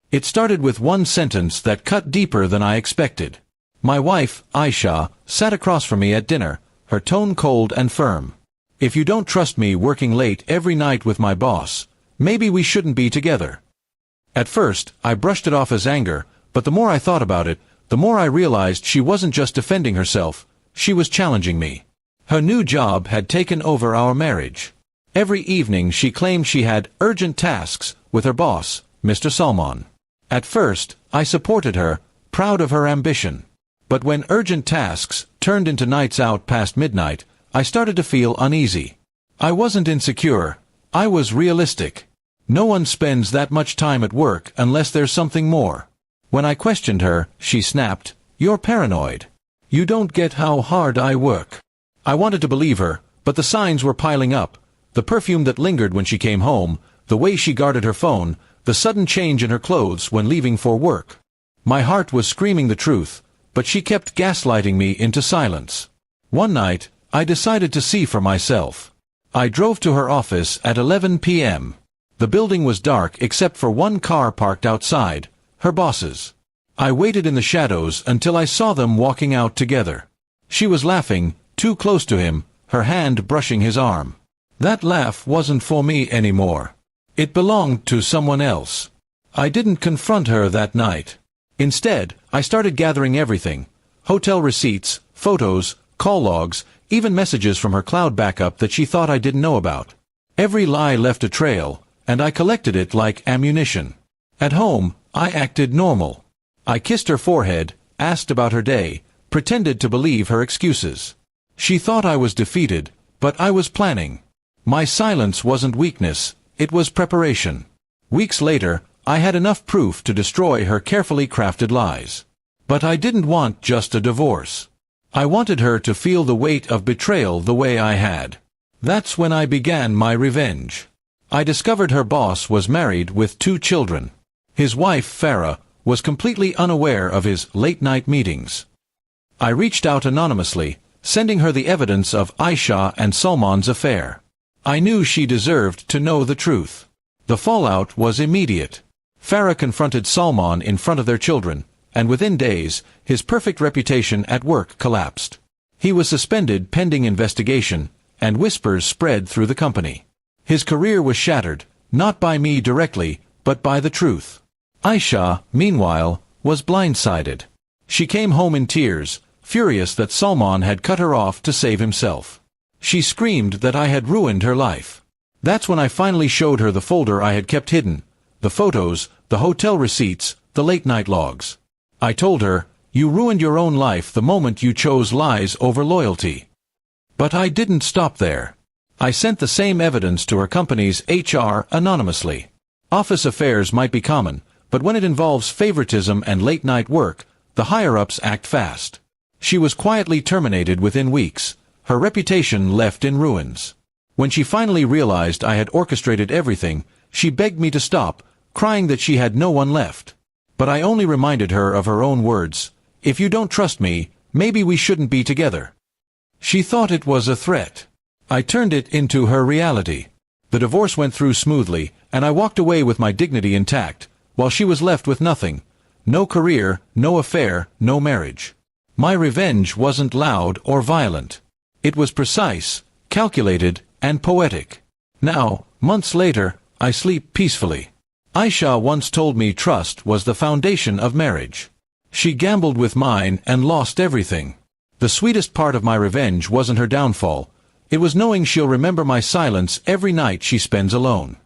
It started with one sentence that cut deeper than I expected. My wife, Aisha, sat across from me at dinner, her tone cold and firm. "If you don't trust me working late every night with my boss, maybe we shouldn't be together." At first, I brushed it off as anger, but the more I thought about it, the more I realized she wasn't just defending herself, she was challenging me. Her new job had taken over our marriage. Every evening she claimed she had urgent tasks with her boss, Mr. Salman. At first, I supported her, proud of her ambition. But when urgent tasks turned into nights out past midnight, I started to feel uneasy. I wasn't insecure, I was realistic. No one spends that much time at work unless there's something more. When I questioned her, she snapped, "You're paranoid. You don't get how hard I work." I wanted to believe her, but the signs were piling up. The perfume that lingered when she came home, the way she guarded her phone, the sudden change in her clothes when leaving for work. My heart was screaming the truth, but she kept gaslighting me into silence. One night, I decided to see for myself. I drove to her office at 11 p.m. The building was dark except for one car parked outside, her boss's. I waited in the shadows until I saw them walking out together. She was laughing, too close to him, her hand brushing his arm. That laugh wasn't for me anymore. It belonged to someone else. I didn't confront her that night. Instead, I started gathering everything: hotel receipts, photos, call logs, even messages from her cloud backup that she thought I didn't know about. Every lie left a trail, and I collected it like ammunition. At home, I acted normal. I kissed her forehead, asked about her day, pretended to believe her excuses. She thought I was defeated, but I was planning. My silence wasn't weakness, it was preparation. Weeks later, I had enough proof to destroy her carefully crafted lies. But I didn't want just a divorce. I wanted her to feel the weight of betrayal the way I had. That's when I began my revenge. I discovered her boss was married with 2 children. His wife, Farah, was completely unaware of his late-night meetings. I reached out anonymously, sending her the evidence of Aisha and Salman's affair. I knew she deserved to know the truth. The fallout was immediate. Farah confronted Salman in front of their children, and within days, his perfect reputation at work collapsed. He was suspended pending investigation, and whispers spread through the company. His career was shattered, not by me directly, but by the truth. Aisha, meanwhile, was blindsided. She came home in tears, furious that Salman had cut her off to save himself. She screamed that I had ruined her life. That's when I finally showed her the folder I had kept hidden, the photos, the hotel receipts, the late-night logs. I told her, "You ruined your own life the moment you chose lies over loyalty." But I didn't stop there. I sent the same evidence to her company's HR anonymously. Office affairs might be common, but when it involves favoritism and late-night work, the higher-ups act fast. She was quietly terminated within weeks, her reputation left in ruins. When she finally realized I had orchestrated everything, she begged me to stop, crying that she had no one left. But I only reminded her of her own words: "If you don't trust me, maybe we shouldn't be together." She thought it was a threat. I turned it into her reality. The divorce went through smoothly, and I walked away with my dignity intact, while she was left with nothing. No career, no affair, no marriage. My revenge wasn't loud or violent. It was precise, calculated, and poetic. Now, months later, I sleep peacefully. Aisha once told me trust was the foundation of marriage. She gambled with mine and lost everything. The sweetest part of my revenge wasn't her downfall. It was knowing she'll remember my silence every night she spends alone.